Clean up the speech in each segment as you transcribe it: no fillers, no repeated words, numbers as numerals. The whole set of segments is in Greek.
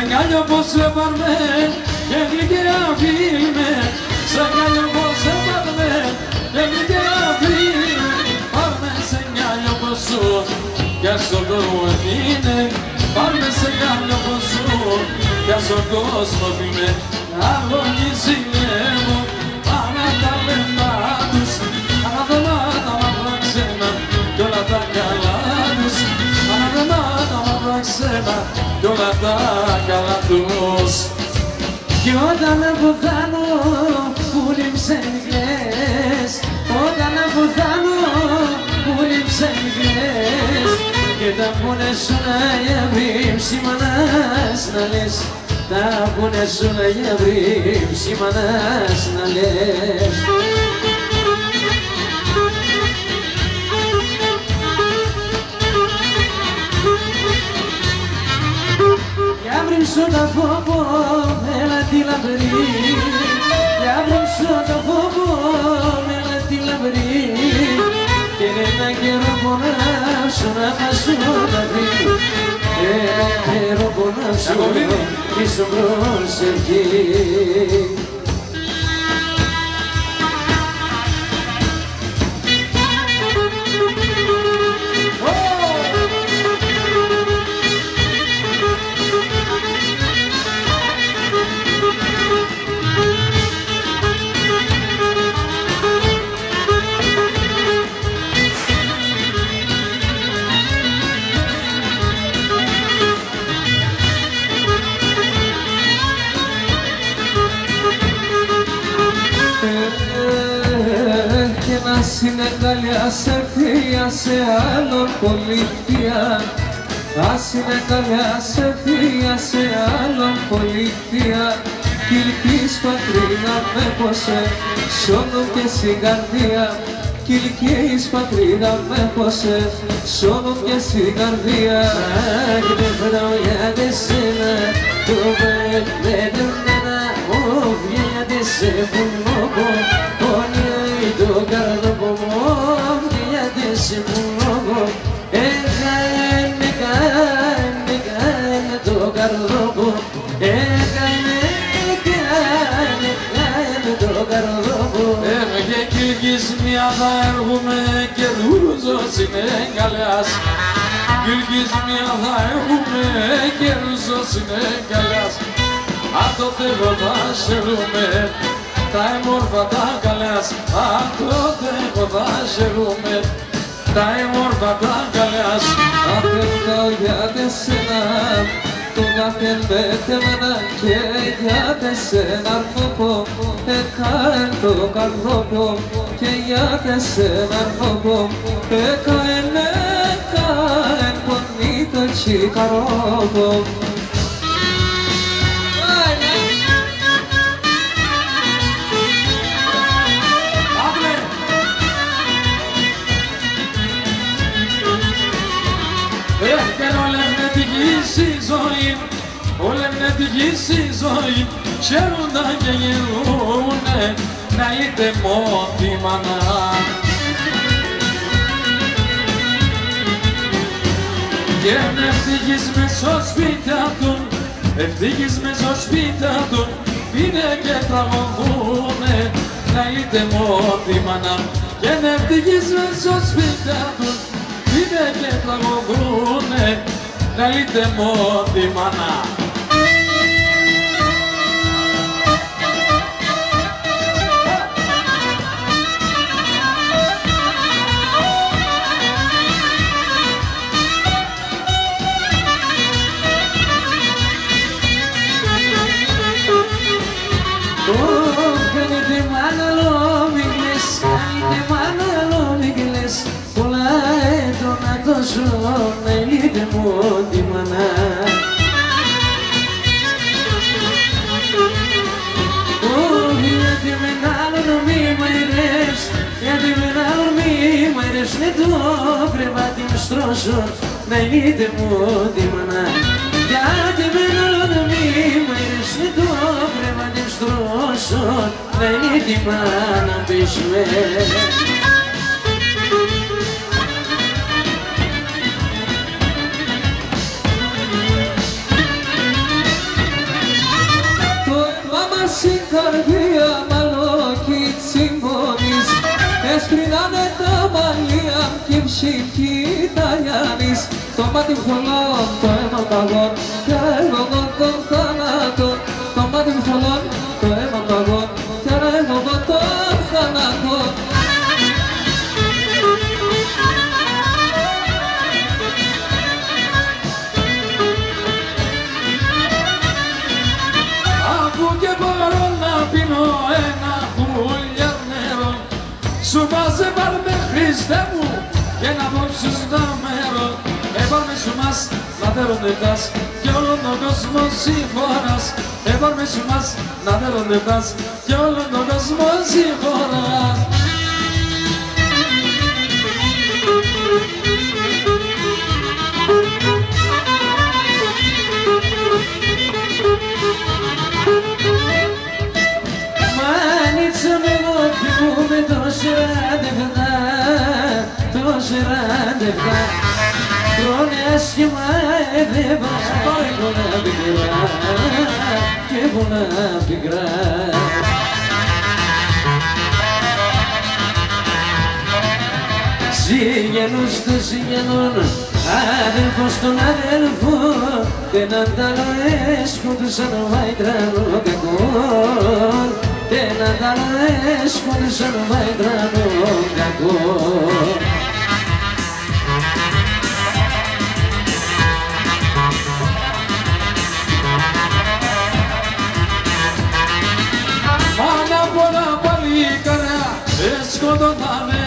αγκάλιο πως σε πάρμε και γλυκαία φίλμε. Σ' αγκάλιο πως σε πάρμε και γλυκαία φίλμε. Πάρμε σε αγκάλιο πως σου για στον κόσμο είναι. Πάρμε σε αγκάλιο πως σου για στον κόσμο φίλμε. Αγωνίζει μου παρά τα λεπτά τους, αναδεμά τα μαύρα ξένα κι όλα τα καλά τους. Αναδεμά τα μαύρα ξένα κι όλα τα καλά τους. Κι όταν αποθάνω πουλί ψενικλές, όταν αποθάνω πουλί ψενικλές, και τα πούνε σου να γιαβρύψει μανάς να λες, τα πούνε σου να γιαβρύψει μανάς να λες. Γιαβρύψω τα φόβο, έλα τη λαμπρή, γιαβρύψω τα φόβο, έλα τη λαμπρή, και ένα καιρό πονάψω να χάσω τα βρει, ένα καιρό πονάψω πίσω προσευχή. Ας είναι καλή, ας έρθει σε άλλον πολιτεία. Ας είναι καλή, ας έρθει σε άλλον πολιτεία. Κι ηλικείς πατρίδα με πόσε σώνουν και στην καρδία. Κι ηλικείς πατρίδα με πόσε σώνουν και στην καρδία. Αχ, δεν βρω για σένα το πετρεμένα μου βγαίνει σε πουλμόκο. Το καρδόπο μου γιατί σε πουλόγω, έκανε το καρδόπο, έκανε το καρδόπο. Και κυλκισμία θα έρχομαι και ρούζο συνέγκαλιάς. Κυλκισμία θα έρχομαι και ρούζο συνέγκαλιάς. Αν τότε θα σερούμε τα εμόρφα τα καλιάς, αν τότε θα σερούμε τα εμόρφα τα καλιάς. Απέφταω για τεσσένα, το κάθε πέτεμενα και για τεσσένα αρθόπο. Εκαέν το καρδόπο και για τεσσένα αρθόπο. Εκαέν πονεί το τσικαρόπο. Όλη την γη στη ζωή χαίρονταν και γελούνε να είτε μόνη μάνα. Και είναι ευτυχείς μες στο σπίτι του, ευτυχείς μες στο σπίτι του, είναι και τραγωδούνε να είτε μόνη μάνα. Και είναι ευτυχείς μες στο σπίτι του, είναι και τραγωδούνε να είτε μόνη μάνα. Κάνετε μάνα λόμιγλες, κάνετε μάνα λόμιγλες, πολλά έντονα τόσο να ελείτε μου τη μάνα. Γιατί με άλλον μη μαϊρεύς, γιατί με άλλον μη μαϊρεύς, με το κρεβάτι μου στρώσω να ελείτε μου τη μάνα. Γιατί με άλλον μη μαϊρεύς, με το κρεβάτι μου στρώσω να είναι τη μάνα πίσουμε. έσπρινανε τα μαλλιά κι η ψυχή Ιταλιάνης. Το μάτι φωλών, το αίμα παγών κι εγώ τον θάνατο. Το μάτι φωλών, το αίμα παγών κι εγώ τον θάνατο. Αφού και μπορώ να πίνω ένα χουλιάρ νερό, σου μαζεύαρ με Χριστέ μου και να απόψεις τα μέρο. Έβαρμε σου μας να δέρονται κι όλον τον κόσμο συγχωράς. Έβαρμε σου μας να δέρονται κι όλον τον κόσμο συγχωράς. Μάνιτσον εγώ θυμούμαι το 47 χρόνια άσχημα εδεύασα και πολλά πικρά και πολλά πικρά. Συγγενούς των συγγενών, αδελφός των αδελφών, δεν ανταλλαέσκοντουσαν βαϊτράνο κακόν, δεν ανταλλαέσκοντουσαν βαϊτράνο κακόν. Μάνα πολλά παλικαριά σκοτωθάνε,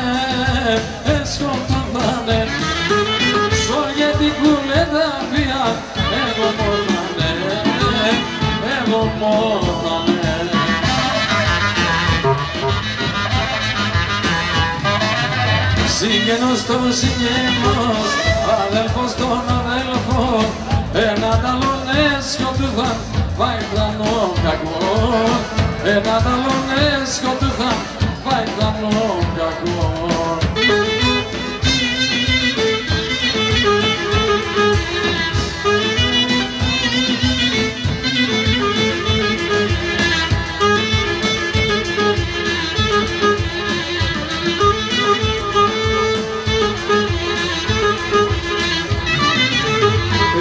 σκοτωθάνε. Σοβιετικού λεδαφία εγώ μόνανε, εγώ μόνανε. Συγγενός των συγγενός, αδελφός των αδελφών, έναν άλλον σκοτωθάν βαϊτρανό κακόν. Έναν άλλον σκοτωθάν βαϊτρανό κακόν.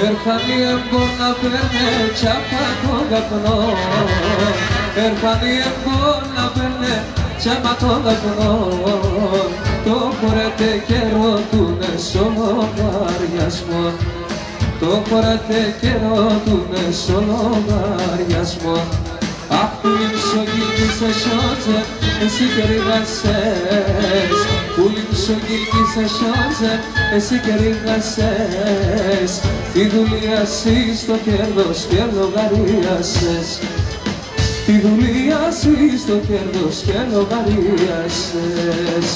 Έρχανοι εμπόρ να παίρνε τσάπα τον καπνό. Έρχανοι εμπόρ να παίρνε τσάπα τον καπνό. Το χωρέτε και ρωτούνε σ' λογαριασμό. Το χωρέτε και ρωτούνε σ' λογαριασμό. Αχ, που λιμψογγίλκησε σιόντζε, εσύ και ρίγασες. Που λιμψογγίλκησε σιόντζε, εσύ και ρίγασες. Τη δουλεία εσύ στο κέρδος και λογαρίασες. Τη δουλεία εσύ στο κέρδος και λογαρίασες.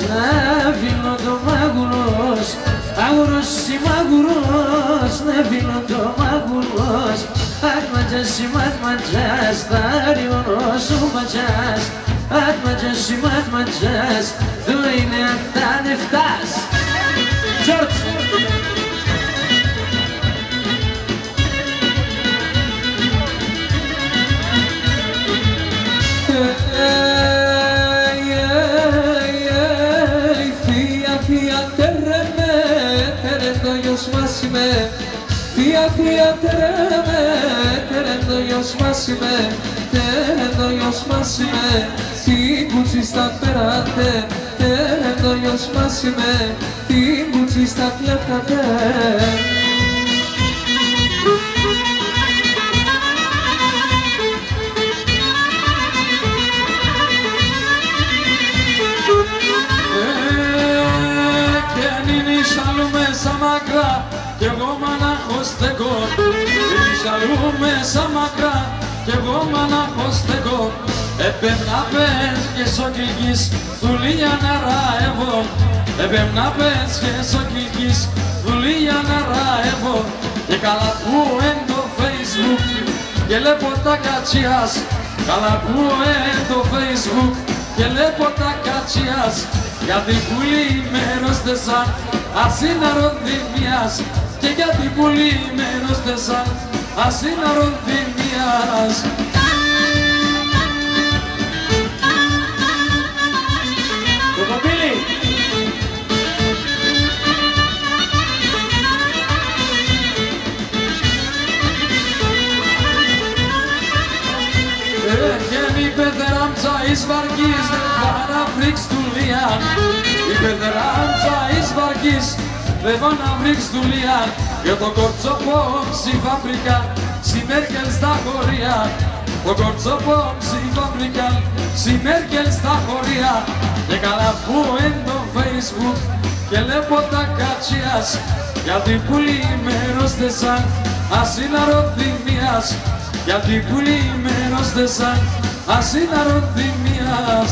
Να βίνω το μάγουρος, άγουρος ή μάγουρος, να βίνω το μάγουρος. Άτματζας ή μάτματζας, θα ριώνω σου ματζας. Άτματζας ή μάτματζας, το είναι αν τα νεφτάς. Τζόρτς! Φία τερέμε, τερέντο γιος μάσιμε, τερέντο γιος μάσιμε. Την κουτσί στα περάτε, τερέντο γιος μάσιμε, την κουτσί στα κλέφτατε. Και αν είναι άλλο μέσα μακρά, κι εγώ μονάχος στεκώ. Κι αλλού μέσα μακρά, κι εγώ μονάχος στεκώ. Έπαιρνα πες και σοκυλκής δουλεία να ραεύω. Έπαιρνα πες και σοκυλκής δουλεία να ραεύω. Και καλά που εν το Facebook και λέπω τα κατσιάς. Καλά που εν το Facebook και λέπω τα κατσιάς. Γιατί πουλί μέρος τεσάν ασύναρο θυμιάς. Και γιατί πουλί μέρος τεσάν ασύναρο θυμιάς. Το κοπίλι! Έρχεται η πεδράμτσα εις βαρκής, δεν παραβρίξ του Λιάν. Η πεδράμτσα εις βαρκής, δεν παραβρίξ του Λιάν. Και το κορτσοπόμψη φαμπρικά, συμμέρκελ στα χωριά. Το κορτσοπόμψη φαμπρικά, συμμέρκελ στα χωριά. Και καλά που εν το Facebook και λέπω τα κατσιάς. Γιατί πουλί μέρος τεσάν ασύναρο θυμιάς. Γιατί πουλί μέρος τεσάν ασύναρο θυμιάς.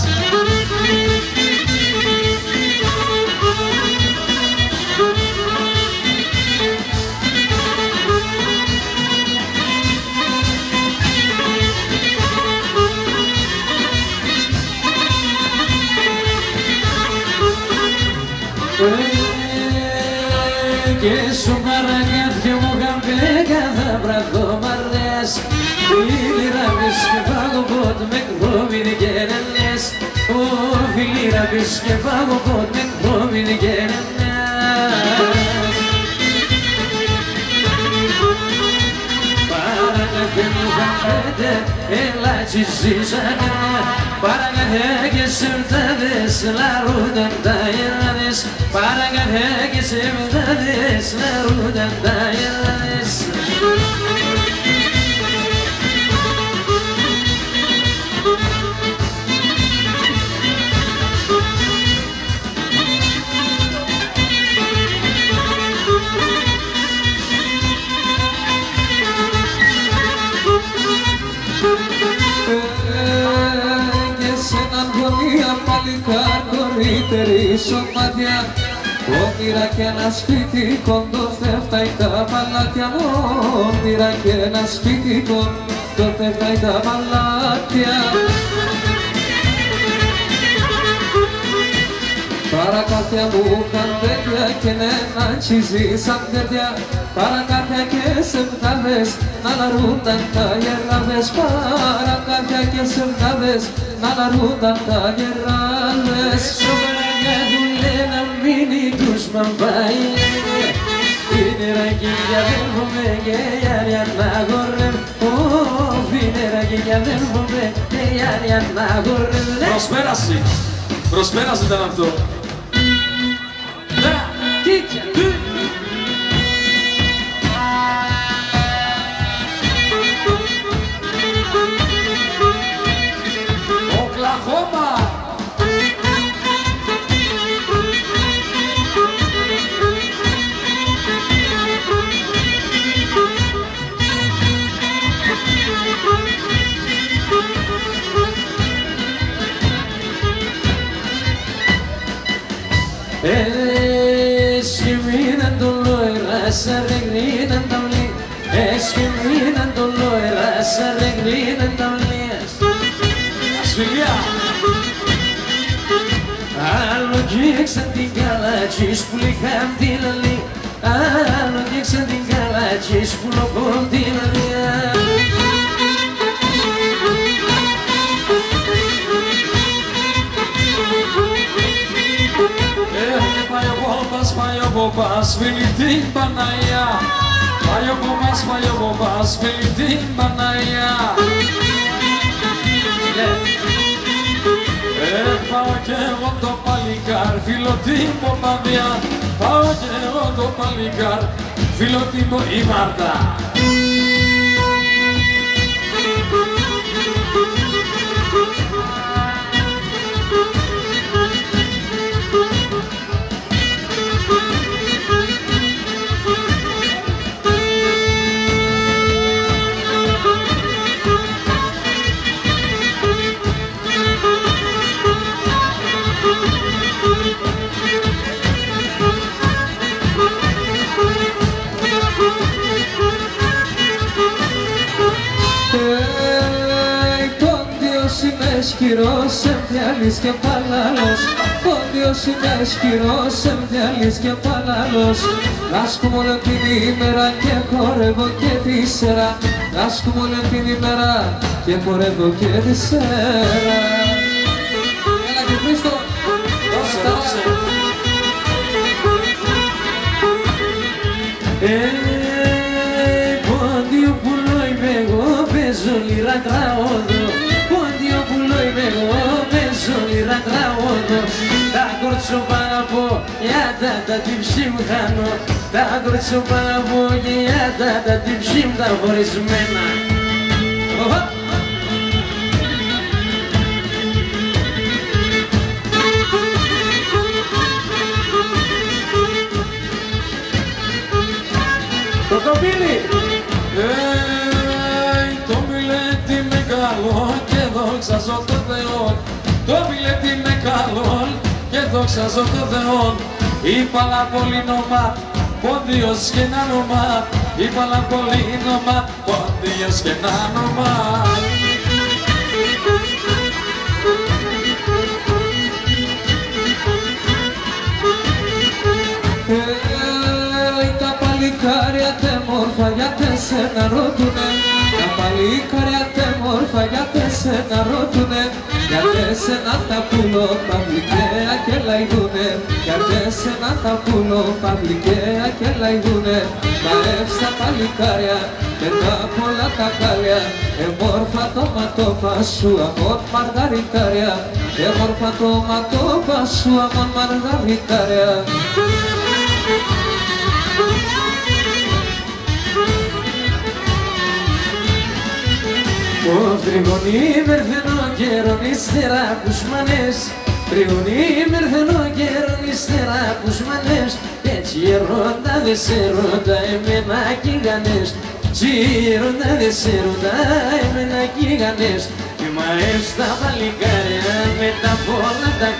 Και σου παρακάτια μου καμπέ κάθε βραδόμαρδες. Φίλιρα πεις και φάγω πότ με κόμινε γερελές. Ω φίλιρα πεις και φάγω πότ με κόμινε γερελές. Παρακάτε μου καμπέτε έλα τσιζίζανε. Παρακάτε και σερτάδες λαρούνταν τα γεράδες. Παρακάτε και σερτάδες λαρούνταν τα γεράδες. παλικάρ κορύτερη σωμάτια. Όνειρα και ένα σπίτι κοντοφεύταει τα παλάτια μου. Όνειρα και ένα σπίτι κοντοφεύταει τα παλάτια. Παρακάθια μου καντέτια και νένα τσιζί σαν τέτοια. Παρακάθια και σεπτάδες να λαρούνταν τα γεράδες. Παρακάθια και σεπτάδες να λαρούνταν τα γεράδες. Σοβαρά δουλεύει να μείνει τους μαμπάει. Είναι ραγγίγια δεν φοβέ και γιάρια να γορρεύει. Είναι ραγγίγια δεν φοβέ και γιάρια να γορρεύει. Προσπέραση, προσπέραση ήταν αυτό. Οκλαχώμα! Eskiminan dulu rasa regrinan tamli. Eskiminan dulu rasa regrinan tamli. Ασφιλιά! Άλλο δείξαν την καλάτσις που λιχάμ την αλή. Άλλο δείξαν την καλάτσις που λοκόμ την αλή. Πάει ο Μπομπάς, φίλη την Παναγιά. Πάει ο Μπομπάς, φίλη την Παναγιά. Πάω κι εγώ το παλικάρ, φίλο την Ποπαδιά. Πάω κι εγώ το παλικάρ, φίλο την Μάρτα. σκυρός, εμβιαλής και παλάλος. Πόντιος είναι σκυρός, εμβιαλής και παλάλος. Λάσκουμε όλη την ημέρα και χορεύω και τη σέρα. Λάσκουμε όλη την ημέρα και χορεύω και τη σέρα. Έλα και Χρήστο, δώσε. Πόντιο πουλό είμαι εγώ, παίζω λίρα τραόδο. Πόντιο πουλό είμαι εγώ, παίζω λίρα τραόδο. Τα κορτσό παραπώ, για τα τύψη μου χάνω. Τα κορτσό παραπώ, για τα τύψη μου τα φορισμένα. Το κομπίλι! Το μιλέτη με καλό και δόξαζω το Θεό. Το μιλέτη με καλό και δόξαζω το Θεό. Είπα λαπολίνομα, πόντιος και ένα όνομα. Είπα λαπολίνομα, πόντιος και ένα όνομα. παλικάρια τε μόρφα γιατί σένα ρώτουνε. Τα παλικάρια τε μόρφα γιατί σένα ρώτουνε. Γιατί σένα τα πουλώ παυλικαία και λαϊδούνε. Γιατί σένα τα πουλώ παυλικαία και λαϊδούνε. Τα εύστα παλικάρια με τα πολλά τα κάλια. Εμόρφα το ματώπα σου αμόν μαργαριτάρια. Εμόρφα το ματώπα σου αμόν μαργαριτάρια. Τριγωνή μερθενό καιρόν ύστερα κουσμανές. Τριγωνή μερθενό καιρόν ύστερα κουσμανές. Έτσι ερώτα δε σε ρώτα εμένα κυγανές. Τσι ερώτα δε σε ρώτα εμένα κυγανές. Και μαεύς τα παλικάρια με τα πολλά τα